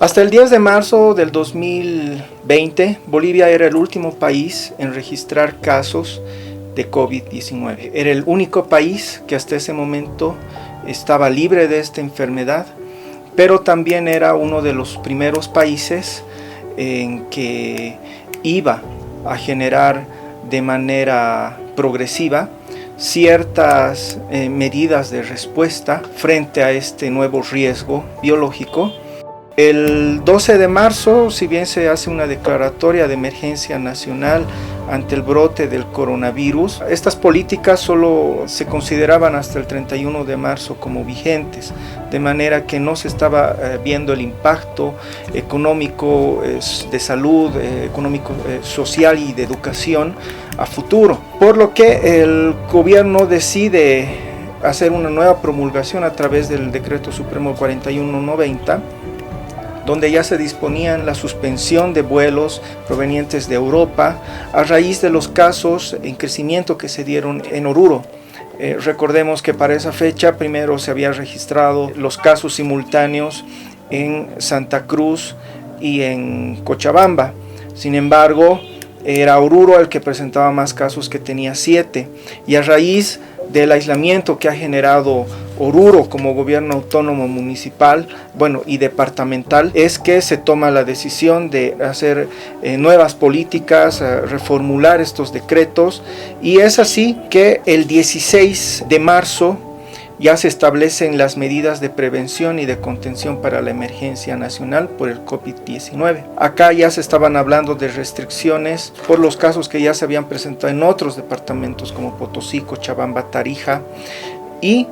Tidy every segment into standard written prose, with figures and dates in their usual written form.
Hasta el 10 de marzo del 2020, Bolivia era el último país en registrar casos de COVID-19. Era el único país que hasta ese momento estaba libre de esta enfermedad, pero también era uno de los primeros países en que iba a generar de manera progresiva ciertas medidas de respuesta frente a este nuevo riesgo biológico. El 12 de marzo, si bien se hace una declaratoria de emergencia nacional ante el brote del coronavirus, estas políticas solo se consideraban hasta el 31 de marzo como vigentes, de manera que no se estaba viendo el impacto económico, de salud, económico, social y de educación a futuro. Por lo que el gobierno decide hacer una nueva promulgación a través del Decreto Supremo 4190, donde ya se disponían la suspensión de vuelos provenientes de Europa a raíz de los casos en crecimiento que se dieron en Oruro. Recordemos que para esa fecha primero se había registrado los casos simultáneos en Santa Cruz y en Cochabamba. Sin embargo, era Oruro el que presentaba más casos, que tenía 7, y a raíz del aislamiento que ha generado Oruro como gobierno autónomo municipal, y departamental, es que se toma la decisión de hacer nuevas políticas, reformular estos decretos, y es así que el 16 de marzo ya se establecen las medidas de prevención y de contención para la emergencia nacional por el COVID-19. Acá ya se estaban hablando de restricciones por los casos que ya se habían presentado en otros departamentos como Potosí, Cochabamba, Tarija, y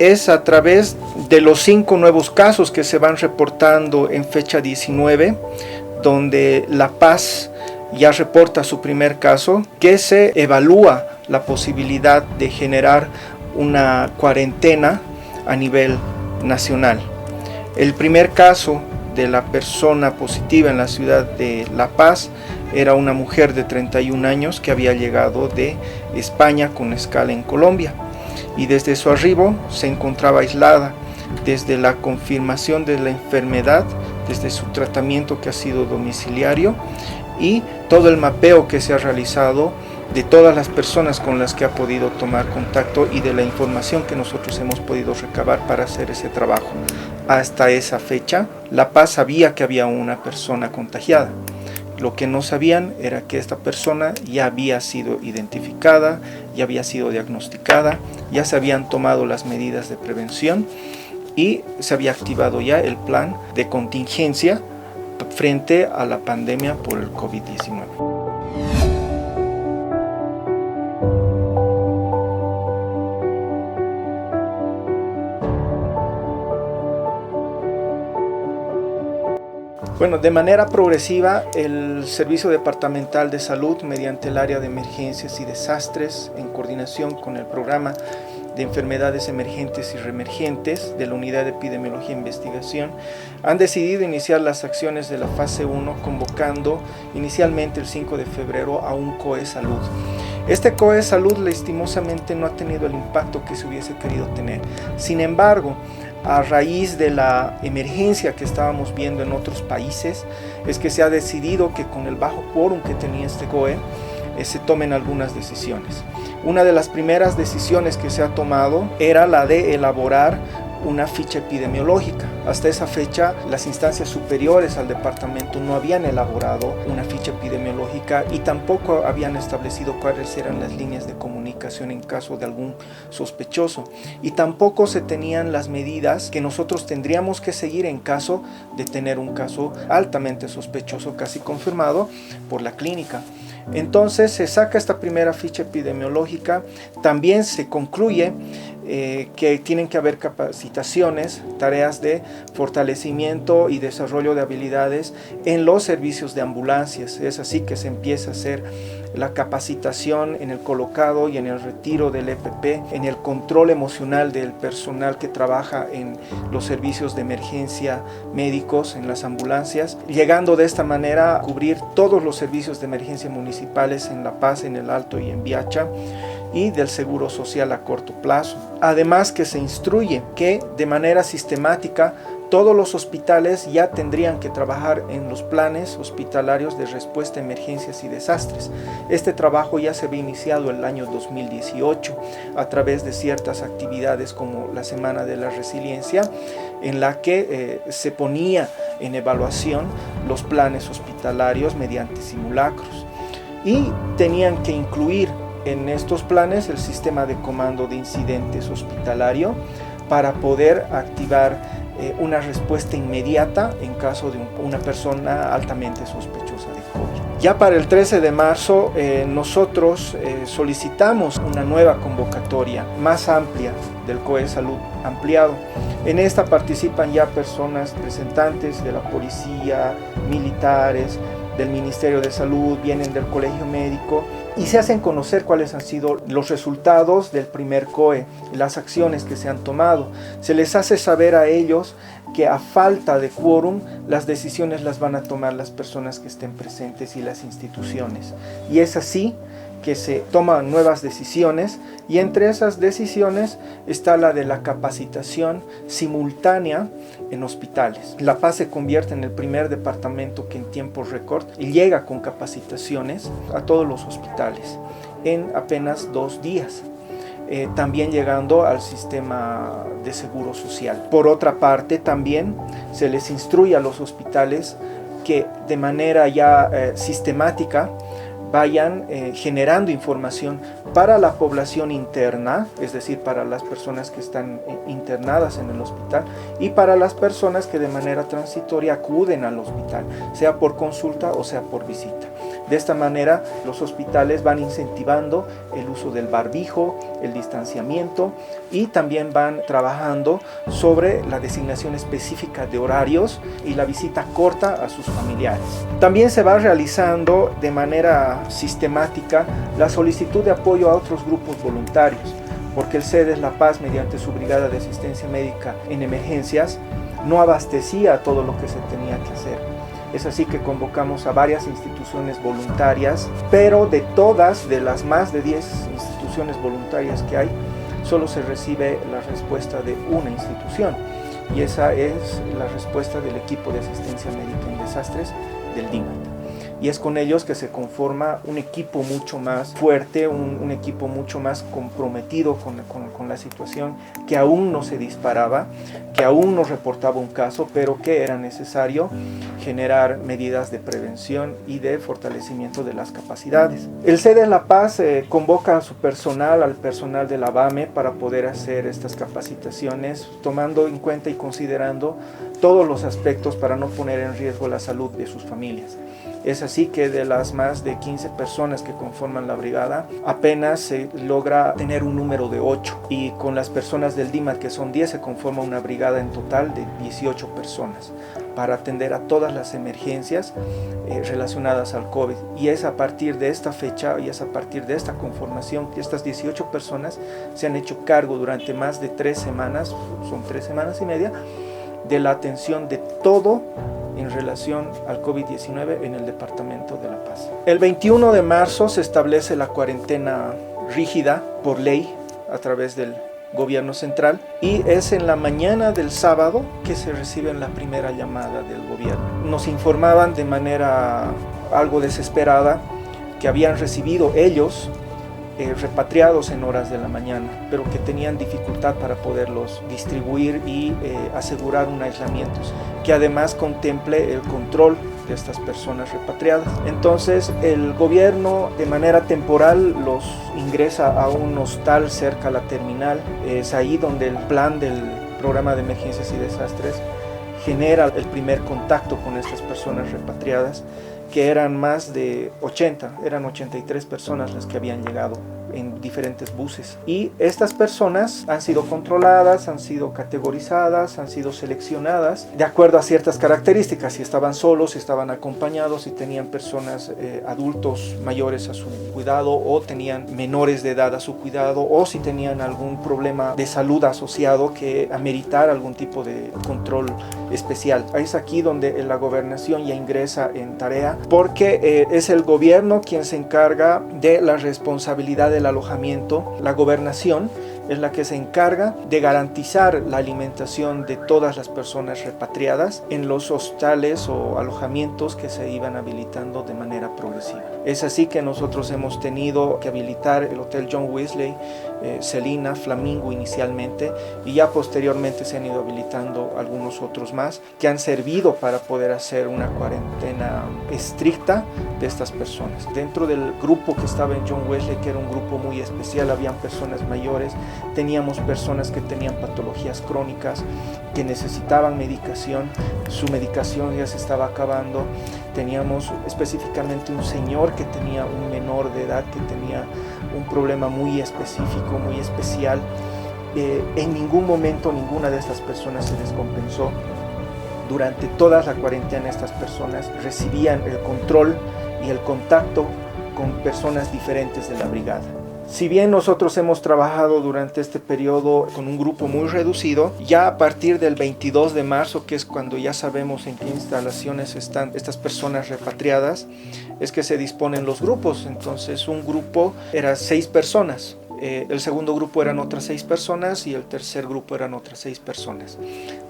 es a través de los 5 nuevos casos que se van reportando en fecha 19, donde La Paz ya reporta su primer caso, que se evalúa la posibilidad de generar una cuarentena a nivel nacional. El primer caso de la persona positiva en la ciudad de La Paz era una mujer de 31 años que había llegado de España con escala en Colombia, y desde su arribo se encontraba aislada. Desde la confirmación de la enfermedad, desde su tratamiento que ha sido domiciliario y todo el mapeo que se ha realizado de todas las personas con las que ha podido tomar contacto y de la información que nosotros hemos podido recabar para hacer ese trabajo. Hasta esa fecha, La Paz sabía que había una persona contagiada. Lo que no sabían era que esta persona ya había sido identificada, ya había sido diagnosticada, ya se habían tomado las medidas de prevención y se había activado ya el plan de contingencia frente a la pandemia por el COVID-19. De manera progresiva, el Servicio Departamental de Salud, mediante el área de emergencias y desastres, en coordinación con el programa de enfermedades emergentes y reemergentes de la Unidad de Epidemiología e Investigación, han decidido iniciar las acciones de la fase 1, convocando inicialmente el 5 de febrero a un COE Salud. Este COE Salud lastimosamente no ha tenido el impacto que se hubiese querido tener. Sin embargo, a raíz de la emergencia que estábamos viendo en otros países, es que se ha decidido que con el bajo quórum que tenía este COE, se tomen algunas decisiones. Una de las primeras decisiones que se ha tomado era la de elaborar una ficha epidemiológica. Hasta esa fecha, las instancias superiores al departamento no habían elaborado una ficha epidemiológica y tampoco habían establecido cuáles eran las líneas de comunicación en caso de algún sospechoso. Y tampoco se tenían las medidas que nosotros tendríamos que seguir en caso de tener un caso altamente sospechoso, casi confirmado por la clínica. Entonces se saca esta primera ficha epidemiológica, también se concluye que tienen que haber capacitaciones, tareas de fortalecimiento y desarrollo de habilidades en los servicios de ambulancias. Es así que se empieza a hacer la capacitación en el colocado y en el retiro del EPP, en el control emocional del personal que trabaja en los servicios de emergencia médicos, en las ambulancias, llegando de esta manera a cubrir todos los servicios de emergencia municipales en La Paz, en el Alto y en Viacha, y del seguro social a corto plazo. Además que se instruye que de manera sistemática todos los hospitales ya tendrían que trabajar en los planes hospitalarios de respuesta a emergencias y desastres. Este trabajo ya se había iniciado el año 2018 a través de ciertas actividades como la Semana de la Resiliencia, en la que se ponía en evaluación los planes hospitalarios mediante simulacros. Y tenían que incluir en estos planes el sistema de comando de incidentes hospitalario para poder activar una respuesta inmediata en caso de una persona altamente sospechosa de COVID. Ya para el 13 de marzo nosotros solicitamos una nueva convocatoria más amplia del COE Salud ampliado. En esta participan ya personas representantes de la policía, militares, del Ministerio de Salud, vienen del Colegio Médico y se hacen conocer cuáles han sido los resultados del primer COE, las acciones que se han tomado. Se les hace saber a ellos que a falta de quórum las decisiones las van a tomar las personas que estén presentes y las instituciones. Y es así que se toman nuevas decisiones y entre esas decisiones está la de la capacitación simultánea en hospitales. La Paz se convierte en el primer departamento que en tiempo récord llega con capacitaciones a todos los hospitales en apenas 2 días. También llegando al sistema de seguro social. Por otra parte, también se les instruye a los hospitales que de manera ya sistemática vayan generando información para la población interna, es decir, para las personas que están internadas en el hospital y para las personas que de manera transitoria acuden al hospital, sea por consulta o sea por visita. De esta manera, los hospitales van incentivando el uso del barbijo, el distanciamiento y también van trabajando sobre la designación específica de horarios y la visita corta a sus familiares. También se va realizando de manera sistemática la solicitud de apoyo a otros grupos voluntarios, porque el CEDES La Paz, mediante su brigada de asistencia médica en emergencias, no abastecía todo lo que se tenía que hacer. Es así que convocamos a varias instituciones voluntarias, pero de las más de 10 instituciones voluntarias que hay, solo se recibe la respuesta de una institución, y esa es la respuesta del equipo de asistencia médica en desastres del DIMAT. Y es con ellos que se conforma un equipo mucho más fuerte, un equipo mucho más comprometido con la situación, que aún no se disparaba, que aún no reportaba un caso, pero que era necesario generar medidas de prevención y de fortalecimiento de las capacidades. El CEDES La Paz convoca a su personal, al personal de la BAME, para poder hacer estas capacitaciones, tomando en cuenta y considerando todos los aspectos para no poner en riesgo la salud de sus familias. Es así que de las más de 15 personas que conforman la brigada, apenas se logra tener un número de 8. Y con las personas del DIMAT, que son 10, se conforma una brigada en total de 18 personas para atender a todas las emergencias relacionadas al COVID. Y es a partir de esta fecha y es a partir de esta conformación que estas 18 personas se han hecho cargo durante más de 3 semanas, son 3 semanas y media, de la atención de todo en relación al COVID-19 en el departamento de La Paz. El 21 de marzo se establece la cuarentena rígida por ley a través del gobierno central y es en la mañana del sábado que se recibe la primera llamada del gobierno. Nos informaban de manera algo desesperada que habían recibido ellos repatriados en horas de la mañana, pero que tenían dificultad para poderlos distribuir y asegurar un aislamiento que además contemple el control de estas personas repatriadas. Entonces el gobierno de manera temporal los ingresa a un hostal cerca a la terminal. Es ahí donde el plan del programa de emergencias y desastres genera el primer contacto con estas personas repatriadas, que eran más de 80, eran 83 personas las que habían llegado en diferentes buses. Y estas personas han sido controladas, han sido categorizadas, han sido seleccionadas de acuerdo a ciertas características, si estaban solos, si estaban acompañados, si tenían personas adultos mayores a su cuidado o tenían menores de edad a su cuidado o si tenían algún problema de salud asociado que ameritara algún tipo de control especial. Es aquí donde la gobernación ya ingresa en tarea, porque es el gobierno quien se encarga de la responsabilidad del alojamiento. La gobernación es la que se encarga de garantizar la alimentación de todas las personas repatriadas en los hostales o alojamientos que se iban habilitando de manera progresiva. Es así que nosotros hemos tenido que habilitar el Hotel John Wesley, Celina, Flamingo inicialmente, y ya posteriormente se han ido habilitando algunos otros más que han servido para poder hacer una cuarentena estricta de estas personas. Dentro del grupo que estaba en John Wesley, que era un grupo muy especial, habían personas mayores, teníamos personas que tenían patologías crónicas, que necesitaban medicación, su medicación ya se estaba acabando. Teníamos específicamente un señor que tenía un menor de edad que tenía un problema muy específico, muy especial. En ningún momento ninguna de estas personas se descompensó. Durante toda la cuarentena estas personas recibían el control y el contacto con personas diferentes de la brigada. Si bien nosotros hemos trabajado durante este periodo con un grupo muy reducido, ya a partir del 22 de marzo, que es cuando ya sabemos en qué instalaciones están estas personas repatriadas, es que se disponen los grupos. Entonces un grupo era 6 personas, el segundo grupo eran otras 6 personas y el tercer grupo eran otras 6 personas.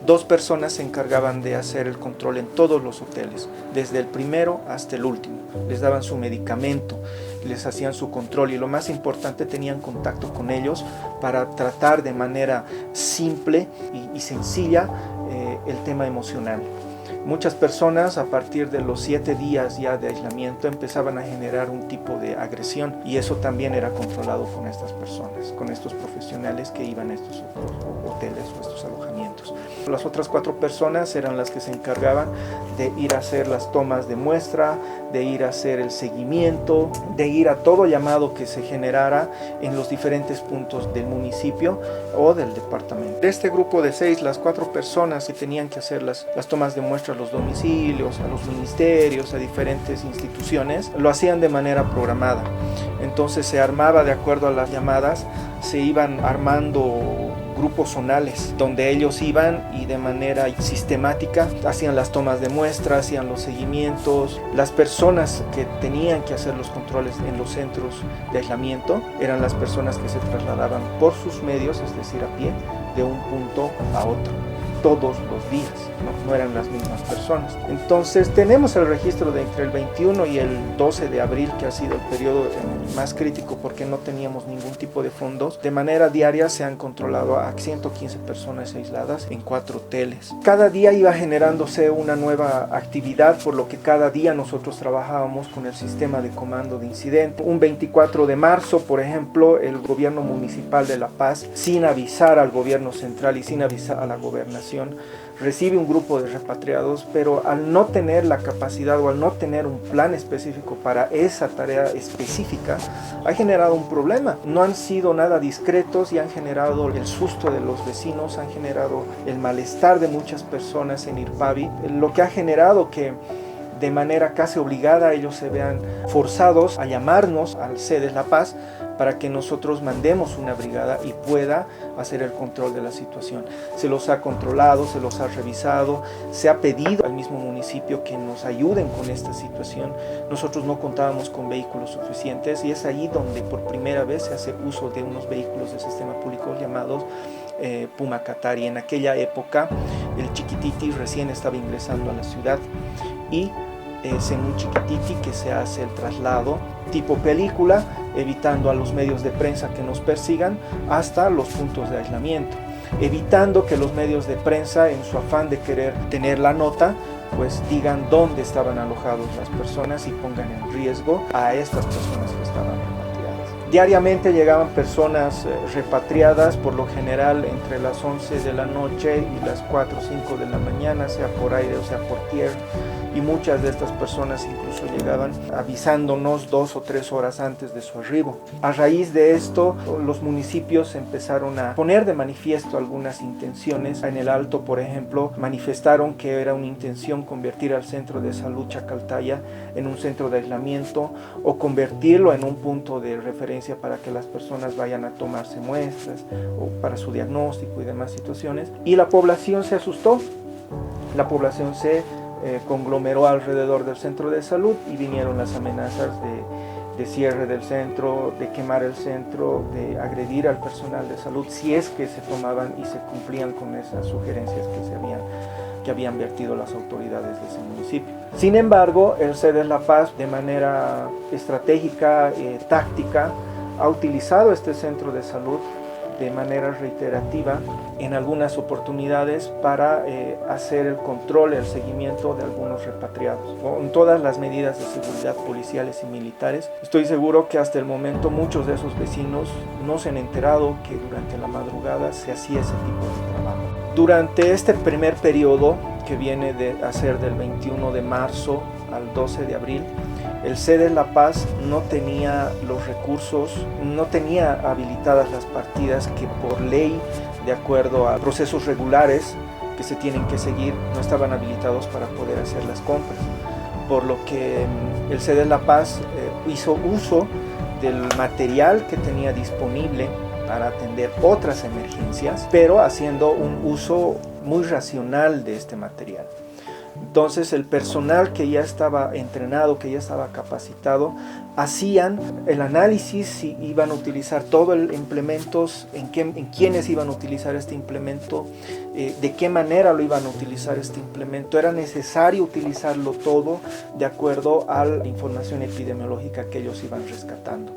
2 personas se encargaban de hacer el control en todos los hoteles, desde el primero hasta el último. Les daban su medicamento, les hacían su control y lo más importante, tenían contacto con ellos para tratar de manera simple y sencilla el tema emocional. Muchas personas a partir de los 7 días ya de aislamiento empezaban a generar un tipo de agresión y eso también era controlado con estas personas, con estos profesionales que iban a estos hoteles o estos alojamientos. Las otras 4 personas eran las que se encargaban de ir a hacer las tomas de muestra, de ir a hacer el seguimiento, de ir a todo llamado que se generara en los diferentes puntos del municipio o del departamento. De este grupo de 6, las 4 personas que tenían que hacer las tomas de muestra a los domicilios, a los ministerios, a diferentes instituciones, lo hacían de manera programada. Entonces se armaba de acuerdo a las llamadas, se iban armando grupos zonales donde ellos iban y de manera sistemática hacían las tomas de muestra, hacían los seguimientos. Las personas que tenían que hacer los controles en los centros de aislamiento eran las personas que se trasladaban por sus medios, es decir, a pie, de un punto a otro, todos los días, no eran las mismas personas. Entonces tenemos el registro de entre el 21 y el 12 de abril, que ha sido el periodo más crítico porque no teníamos ningún tipo de fondos. De manera diaria se han controlado a 115 personas aisladas en 4 hoteles. Cada día iba generándose una nueva actividad, por lo que cada día nosotros trabajábamos con el sistema de comando de incidente. Un 24 de marzo, por ejemplo, el gobierno municipal de La Paz, sin avisar al gobierno central y sin avisar a la gobernación, recibe un grupo de repatriados, pero al no tener la capacidad o al no tener un plan específico para esa tarea específica, ha generado un problema. No han sido nada discretos y han generado el susto de los vecinos, han generado el malestar de muchas personas en Irpavi, lo que ha generado que de manera casi obligada ellos se vean forzados a llamarnos al CEDES La Paz para que nosotros mandemos una brigada y pueda hacer el control de la situación. Se los ha controlado, se los ha revisado, se ha pedido al mismo municipio que nos ayuden con esta situación. Nosotros no contábamos con vehículos suficientes y es ahí donde por primera vez se hace uso de unos vehículos de sistema público llamados Puma Qatari. En aquella época el Chiquititi recién estaba ingresando a la ciudad y es en un Chiquititi que se hace el traslado tipo película, evitando a los medios de prensa que nos persigan hasta los puntos de aislamiento, evitando que los medios de prensa, en su afán de querer tener la nota, pues digan dónde estaban alojados las personas y pongan en riesgo a estas personas que estaban repatriadas. Diariamente llegaban personas repatriadas, por lo general entre las 11 de la noche y las 4 o 5 de la mañana, sea por aire o sea por tierra, y muchas de estas personas incluso llegaban avisándonos 2 o 3 horas antes de su arribo. A raíz de esto, los municipios empezaron a poner de manifiesto algunas intenciones. En el Alto, por ejemplo, manifestaron que era una intención convertir al centro de salud Chacaltaya en un centro de aislamiento o convertirlo en un punto de referencia para que las personas vayan a tomarse muestras o para su diagnóstico y demás situaciones. Y la población se asustó, la población se conglomeró alrededor del centro de salud y vinieron las amenazas de cierre del centro, de quemar el centro, de agredir al personal de salud, si es que se tomaban y se cumplían con esas sugerencias que habían vertido las autoridades de ese municipio. Sin embargo, el CEDES La Paz, de manera estratégica, táctica, ha utilizado este centro de salud de manera reiterativa en algunas oportunidades para hacer el control, el seguimiento de algunos repatriados, con todas las medidas de seguridad policiales y militares. Estoy seguro que hasta el momento muchos de esos vecinos no se han enterado que durante la madrugada se hacía ese tipo de trabajo. Durante este primer periodo, que viene a ser del 21 de marzo al 12 de abril, el CEDES La Paz no tenía los recursos, no tenía habilitadas las partidas que por ley, de acuerdo a procesos regulares que se tienen que seguir, no estaban habilitados para poder hacer las compras. Por lo que el CEDES La Paz hizo uso del material que tenía disponible para atender otras emergencias, pero haciendo un uso muy racional de este material. Entonces el personal que ya estaba entrenado, que ya estaba capacitado, hacían el análisis si iban a utilizar todo el implemento, en quiénes iban a utilizar este implemento, de qué manera lo iban a utilizar este implemento. Era necesario utilizarlo todo de acuerdo a la información epidemiológica que ellos iban rescatando.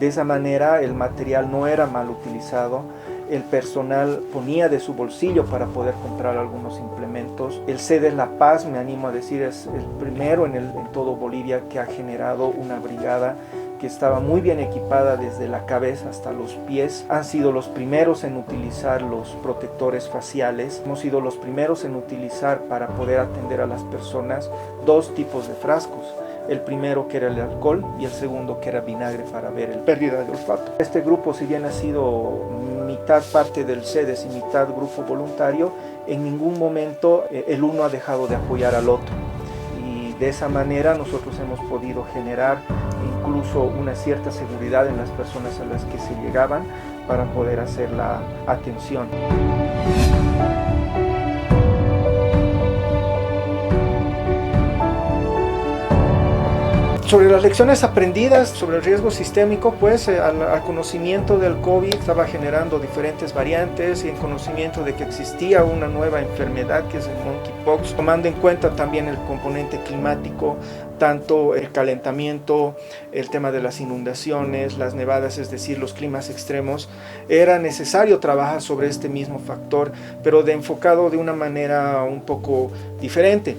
De esa manera el material no era mal utilizado. El personal ponía de su bolsillo para poder comprar algunos implementos. El CEDES La Paz, me animo a decir, es el primero en todo Bolivia que ha generado una brigada que estaba muy bien equipada desde la cabeza hasta los pies. Han sido los primeros en utilizar los protectores faciales. Hemos sido los primeros en utilizar para poder atender a las personas dos tipos de frascos. El primero que era el alcohol y el segundo que era vinagre para ver el pérdida de olfato. Este grupo, si bien ha sido mitad parte del CEDES y mitad grupo voluntario, en ningún momento el uno ha dejado de apoyar al otro. Y de esa manera nosotros hemos podido generar incluso una cierta seguridad en las personas a las que se llegaban para poder hacer la atención. Sobre las lecciones aprendidas sobre el riesgo sistémico, pues al conocimiento del COVID estaba generando diferentes variantes y en conocimiento de que existía una nueva enfermedad que es el monkeypox, tomando en cuenta también el componente climático, tanto el calentamiento, el tema de las inundaciones, las nevadas, es decir, los climas extremos, era necesario trabajar sobre este mismo factor, pero enfocado de una manera un poco diferente.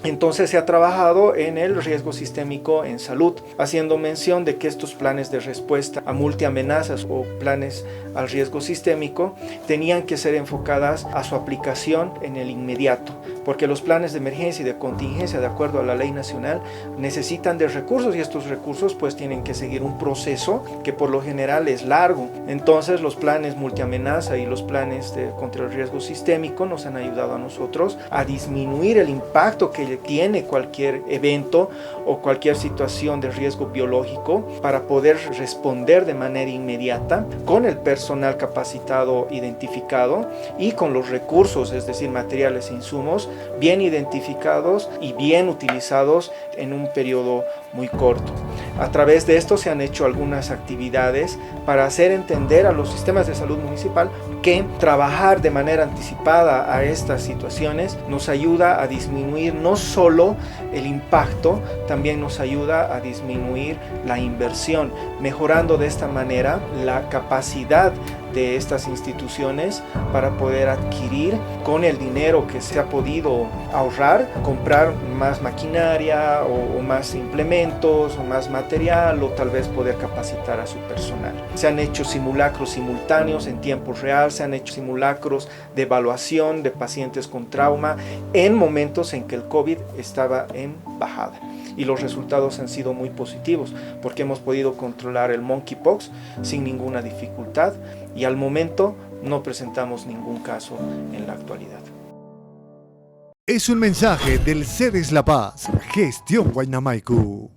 Entonces se ha trabajado en el riesgo sistémico en salud, haciendo mención de que estos planes de respuesta a multiamenazas o planes al riesgo sistémico tenían que ser enfocadas a su aplicación en el inmediato, porque los planes de emergencia y de contingencia, de acuerdo a la ley nacional, necesitan de recursos y estos recursos pues tienen que seguir un proceso que por lo general es largo. Entonces los planes multiamenaza y los planes contra el riesgo sistémico nos han ayudado a nosotros a disminuir el impacto que tiene cualquier evento o cualquier situación de riesgo biológico para poder responder de manera inmediata con el personal capacitado identificado y con los recursos, es decir, materiales e insumos bien identificados y bien utilizados en un periodo muy corto. A través de esto se han hecho algunas actividades para hacer entender a los sistemas de salud municipal que trabajar de manera anticipada a estas situaciones nos ayuda a disminuir no solo el impacto, también nos ayuda a disminuir la inversión, mejorando de esta manera la capacidad de estas instituciones para poder adquirir con el dinero que se ha podido ahorrar, comprar más maquinaria o más implementos o más material o tal vez poder capacitar a su personal. Se han hecho simulacros simultáneos en tiempo real, se han hecho simulacros de evaluación de pacientes con trauma en momentos en que el COVID estaba en bajada. Y los resultados han sido muy positivos porque hemos podido controlar el monkeypox sin ninguna dificultad y al momento no presentamos ningún caso en la actualidad. Es un mensaje del CEDES La Paz, Gestión Huayna Maipú.